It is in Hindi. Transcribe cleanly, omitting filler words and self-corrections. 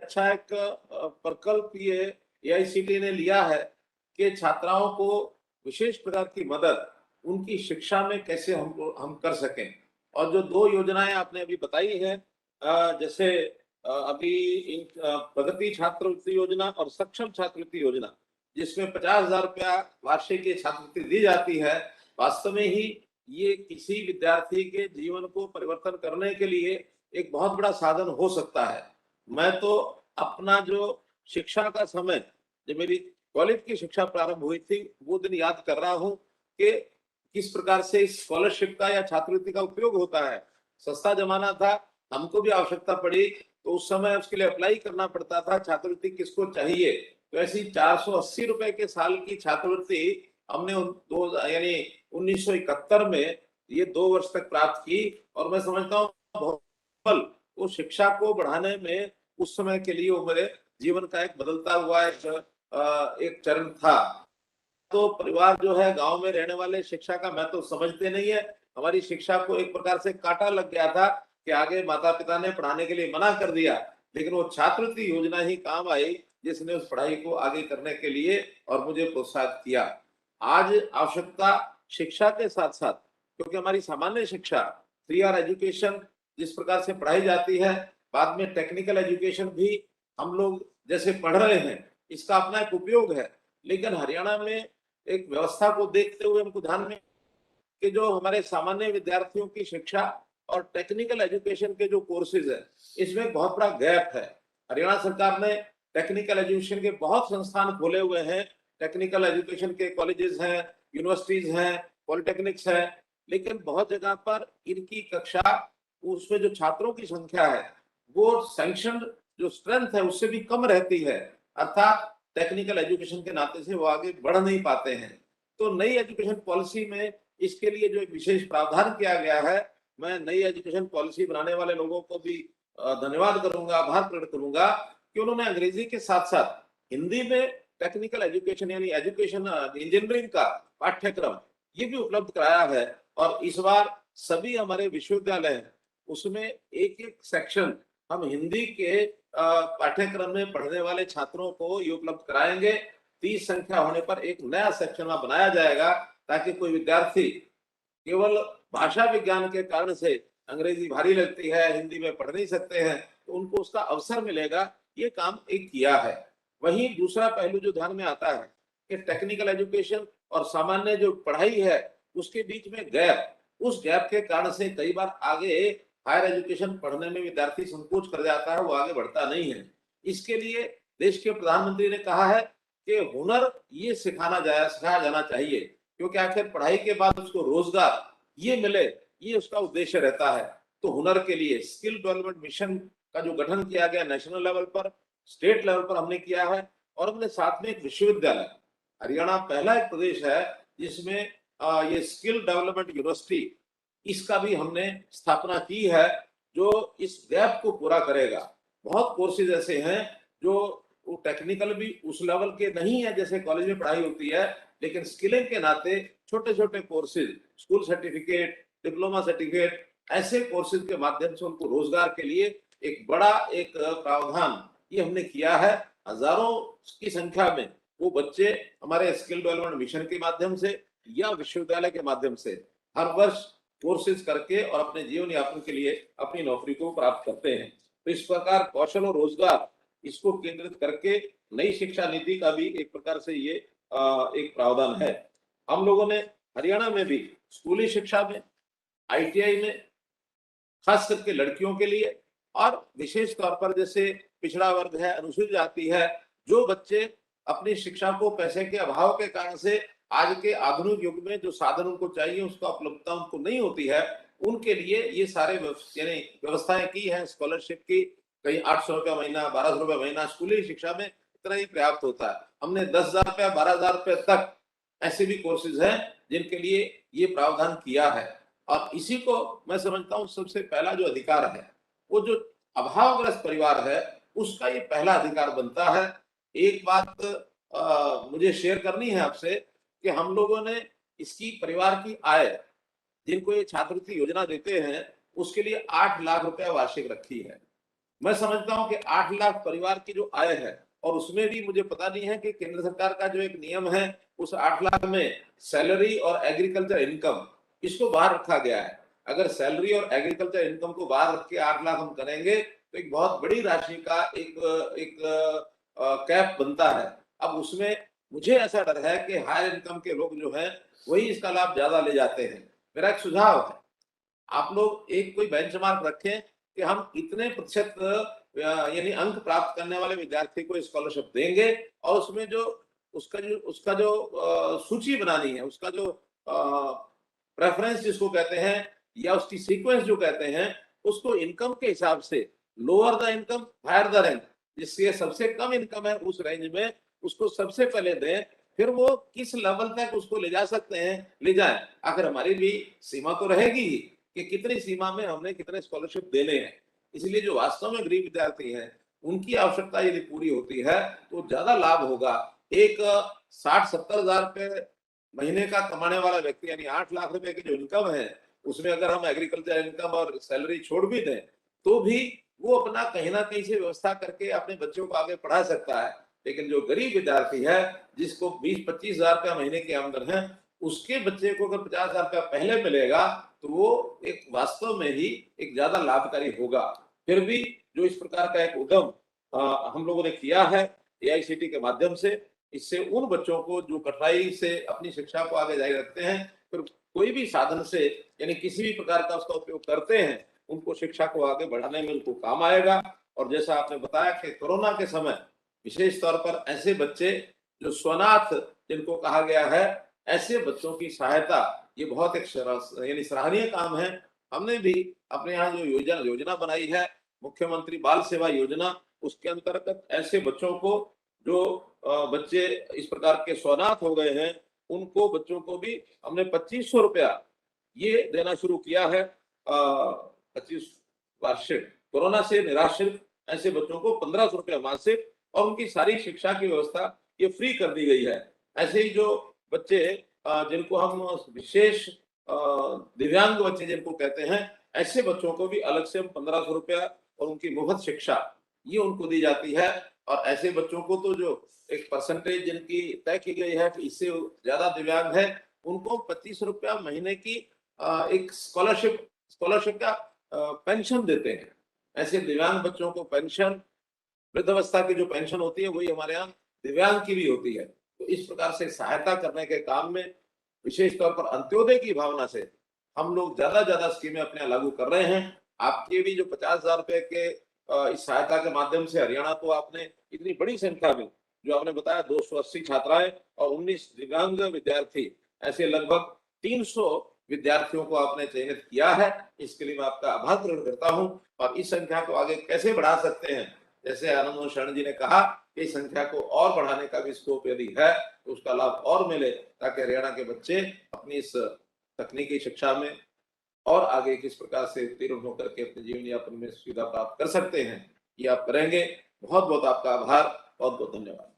अच्छा एक प्रकल्प ये एआईसीटी ने लिया है कि छात्राओं को विशेष प्रकार की मदद उनकी शिक्षा में कैसे हम कर सकें। और जो 2 योजनाएँ आपने अभी बताई हैं, जैसे अभी प्रगति छात्रवृत्ति योजना और सक्षम छात्रवृत्ति योजना, जिसमें 50,000 रुपया वार्षिक ये छात्रवृत्ति दी जाती है, वास्तव में ही ये किसी विद्यार्थी के जीवन को परिवर्तन करने के लिए एक बहुत बड़ा साधन हो सकता है। मैं तो अपना जो शिक्षा का समय, जब मेरी कॉलेज की शिक्षा प्रारंभ हुई थी, वो दिन याद कर रहा हूँ कि किस प्रकार से इस स्कॉलरशिप का या छात्रवृत्ति का उपयोग होता है। सस्ता ज़माना था, हमको भी आवश्यकता पड़ी, तो उस समय उसके लिए अप्लाई करना पड़ता था, छात्रवृत्ति किसको चाहिए। तो ऐसी 480 रुपए के साल की छात्रवृत्ति हमने उन दो यानी 1971 में ये 2 वर्ष तक प्राप्त की। और मैं समझता हूँ बहुत बल वो शिक्षा को बढ़ाने में उस समय के लिए वो मेरे जीवन का एक बदलता हुआ एक चरण था। तो परिवार जो है गाँव में रहने वाले शिक्षा का मैं तो समझते नहीं है। हमारी शिक्षा को एक प्रकार से काँटा लग गया था कि आगे माता-पिता ने पढ़ाने के लिए मना कर दिया। लेकिन वो छात्रवृत्ति योजना ही काम आई, जिसने उस पढ़ाई को आगे करने के लिए और मुझे प्रोत्साहित किया। आज आवश्यकता शिक्षा के साथ-साथ, क्योंकि हमारी सामान्य शिक्षा, 3 आर एजुकेशन जिस प्रकार से पढ़ाई जाती है, बाद में टेक्निकल एजुकेशन भी हम लोग जैसे पढ़ रहे हैं, इसका अपना एक उपयोग है। लेकिन हरियाणा में एक व्यवस्था को देखते हुए हमको ध्यान में कि जो हमारे सामान्य विद्यार्थियों की शिक्षा और टेक्निकल एजुकेशन के जो कोर्सेज है, इसमें बहुत बड़ा गैप है। हरियाणा सरकार ने टेक्निकल एजुकेशन के बहुत संस्थान खोले हुए हैं। टेक्निकल एजुकेशन के कॉलेजेस हैं, यूनिवर्सिटीज हैं, पॉलिटेक्निक्स हैं, लेकिन बहुत जगह पर इनकी कक्षा, उसमें जो छात्रों की संख्या है, वो सैंक्शन जो स्ट्रेंथ है उससे भी कम रहती है। अर्थात टेक्निकल एजुकेशन के नाते से वो आगे बढ़ नहीं पाते हैं। तो नई एजुकेशन पॉलिसी में इसके लिए जो एक विशेष प्रावधान किया गया है, मैं नई एजुकेशन पॉलिसी बनाने वाले लोगों को भी धन्यवाद करूंगा, आभार प्रकट करूंगा कि उन्होंने अंग्रेजी के साथ-साथ हिंदी में टेक्निकल एजुकेशन यानी एजुकेशन इंजीनियरिंग का पाठ्यक्रम ये भी उपलब्ध कराया है। और इस बार सभी हमारे विश्वविद्यालय हैं, उसमें एक-एक सेक्शन हम हिंदी के पाठ्यक्रम में पढ़ने वाले छात्रों को ये उपलब्ध कराएंगे। 30 संख्या होने पर एक नया सेक्शन वहाँ बनाया जाएगा, ताकि कोई विद्यार्थी केवल भाषा विज्ञान के कारण से अंग्रेजी भारी लगती है, हिंदी में पढ़ नहीं सकते हैं, तो उनको उसका अवसर मिलेगा। ये काम एक किया है। वहीं दूसरा पहलू जो ध्यान में आता है कि टेक्निकल एजुकेशन और सामान्य जो पढ़ाई है, उसके बीच में गैप, उस गैप के कारण से कई बार आगे हायर एजुकेशन पढ़ने में विद्यार्थी संकोच कर जाता है, वो आगे बढ़ता नहीं है। इसके लिए देश के प्रधानमंत्री ने कहा है कि हुनर ये सिखाया जाना चाहिए, क्योंकि आखिर पढ़ाई के बाद उसको रोजगार ये मिले, ये उसका उद्देश्य रहता है। तो हुनर के लिए स्किल डेवलपमेंट मिशन का जो गठन किया गया नेशनल लेवल पर, स्टेट लेवल पर हमने किया है। और हमने साथ में एक विश्वविद्यालय, हरियाणा पहला एक प्रदेश है जिसमें ये स्किल डेवलपमेंट यूनिवर्सिटी, इसका भी हमने स्थापना की है, जो इस गैप को पूरा करेगा। बहुत कोर्सेज ऐसे हैं जो वो टेक्निकल भी उस लेवल के नहीं है जैसे कॉलेज में पढ़ाई होती है, लेकिन स्किलिंग के नाते छोटे-छोटे courses, school certificate, diploma certificate, ऐसे कोर्सेज के माध्यम से उनको रोजगार के लिए एक बड़ा एक प्रावधान ये हमने किया है। हजारों की संख्या में वो बच्चे हमारे स्किल डेवलपमेंट मिशन के माध्यम से या विश्वविद्यालय के माध्यम से हर वर्ष कोर्सेज करके और अपने जीवन यापन के लिए अपनी नौकरी को प्राप्त करते हैं। तो इस प्रकार कौशल और रोजगार इसको केंद्रित करके नई शिक्षा नीति का भी एक प्रकार से ये एक प्रावधान है। हम लोगों ने हरियाणा में भी स्कूली शिक्षा में, आईटीआई में, खास करके लड़कियों के लिए और विशेष तौर पर जैसे पिछड़ा वर्ग है, अनुसूचित जाति है, जो बच्चे अपनी शिक्षा को पैसे के अभाव के कारण से आज के आधुनिक युग में जो साधन उनको चाहिए उसका उपलब्धता उनको नहीं होती है, उनके लिए ये सारे यानी व्यवस्थाएं की हैं स्कॉलरशिप की। कहीं 800 रुपया महीना, 1200 रुपया महीना, स्कूली शिक्षा में इतना ही पर्याप्त होता है। हमने 10,000 रुपया, 12,000 रुपये तक ऐसे भी कोर्सेज हैं जिनके लिए ये प्रावधान किया है। और इसी को मैं समझता हूँ सबसे पहला जो अधिकार है, वो जो अभावग्रस्त परिवार है, उसका ये पहला अधिकार बनता है। एक बात मुझे शेयर करनी है आपसे कि हम लोगों ने इसकी परिवार की आय, जिनको ये छात्रवृत्ति योजना देते हैं, उसके लिए 8 लाख रुपया वार्षिक रखी है। मैं समझता हूं कि 8 लाख परिवार की जो आय है, और उसमें भी मुझे पता नहीं है कि केंद्र सरकार का जो एक नियम है, उस 8 लाख में सैलरी और एग्रीकल्चर इनकम इसको बाहर रखा गया है। अगर सैलरी और एग्रीकल्चर इनकम को बाहर रख के 8 लाख हम करेंगे तो एक बहुत बड़ी राशि का एक कैप बनता है। अब उसमें मुझे ऐसा डर है कि हायर इनकम के लोग जो हैं वही इसका लाभ ज्यादा ले जाते हैं। मेरा एक सुझाव है, आप लोग एक कोई बेंचमार्क रखें कि हम इतने प्रतिशत यानी अंक प्राप्त करने वाले विद्यार्थी को स्कॉलरशिप देंगे, और उसमें जो उसका जो सूची बनानी है, उसका जो प्रेफरेंस जिसको कहते हैं या उसकी सीक्वेंस जो कहते हैं, उसको इनकम के हिसाब से lower the income higher the rank, जिससे सबसे कम इनकम है उस रेंज में उसको सबसे पहले दें, फिर वो किस लेवल तक उसको ले जा सकते हैं ले जाए। आखिर हमारी भी सीमा तो रहेगी ही कि कितनी सीमा में हमने कितने स्कॉलरशिप देने हैं। इसलिए जो वास्तव में गरीब विद्यार्थी हैं उनकी आवश्यकता यदि पूरी होती है तो ज्यादा लाभ होगा। एक 60-70 हजार रुपए महीने का कमाने वाला व्यक्ति यानी 8 लाख रुपए की जो इनकम है, उसमें अगर हम एग्रीकल्चर इनकम और सैलरी छोड़ भी दें तो भी वो अपना कहीं ना कहीं से व्यवस्था करके अपने बच्चों को आगे पढ़ा सकता है। लेकिन जो गरीब विद्यार्थी है, जिसको 20-25 हजार रुपया महीने की आमदन है, उसके बच्चे को अगर 50 हजार रुपया पहले मिलेगा तो वो एक वास्तव में ही एक ज्यादा लाभकारी होगा। फिर भी जो इस प्रकार का एक उद्यम हम लोगों ने किया है एआईसीटी के माध्यम से, इससे उन बच्चों को जो कठिनाई से अपनी शिक्षा को आगे जारी रखते हैं, फिर कोई भी साधन से यानी किसी भी प्रकार का उसका उपयोग करते हैं, उनको शिक्षा को आगे बढ़ाने में उनको काम आएगा। और जैसा आपने बताया कि कोरोना के समय विशेष तौर पर ऐसे बच्चे जो स्वनाथ जिनको कहा गया है, ऐसे बच्चों की सहायता ये बहुत एक यानी सराहनीय काम है। हमने भी अपने यहाँ जो योजना बनाई है मुख्यमंत्री बाल सेवा योजना, उसके अंतर्गत ऐसे बच्चों को जो बच्चे इस प्रकार के स्वनाथ हो गए हैं, उनको बच्चों को भी हमने 2500 रुपया ये देना शुरू किया है। 25 वार्षिक कोरोना से निराश्रित ऐसे बच्चों को 1500 रुपया मासिक, और उनकी सारी शिक्षा की व्यवस्था ये फ्री कर दी गई है। ऐसे ही जो बच्चे जिनको हम विशेष दिव्यांग बच्चे जिनको कहते हैं, ऐसे बच्चों को भी अलग से हम 1500 रुपया और उनकी मुफ्त शिक्षा ये उनको दी जाती है। और ऐसे बच्चों को तो जो एक परसेंटेज जिनकी तय की गई है कि इससे ज्यादा दिव्यांग है, उनको 25 रुपया महीने की एक स्कॉलरशिप का पेंशन देते हैं। ऐसे दिव्यांग बच्चों को पेंशन, वृद्धावस्था की जो पेंशन होती है वही हमारे यहाँ दिव्यांग की भी होती है। तो इस प्रकार से सहायता करने के काम में विशेष तौर पर अंत्योदय की भावना से हम लोग ज्यादा स्कीमें अपने यहाँ लागू कर रहे हैं। आपके भी जो 50 हजार रुपए के इस सहायता के माध्यम से हरियाणा को आपने इतनी बड़ी संख्या में जो आपने बताया 280 छात्राएं और 19 दिव्यांग विद्यार्थी, ऐसे लगभग 300 विद्यार्थियों को आपने चयनित किया है। इसके लिए मैं आपका आभार प्रकट करता हूं। और इस संख्या को आगे कैसे बढ़ा सकते हैं, जैसे आनंद मोहन शरण जी ने कहा कि इस संख्या को और बढ़ाने का भी स्कोप यदि है तो उसका लाभ और मिले, ताकि हरियाणा के बच्चे अपनी इस तकनीकी शिक्षा में और आगे किस प्रकार से उत्तीर्ण होकर के अपने जीवन यापन में सुविधा प्राप्त कर सकते हैं, ये आप करेंगे। बहुत बहुत आपका आभार, बहुत बहुत धन्यवाद।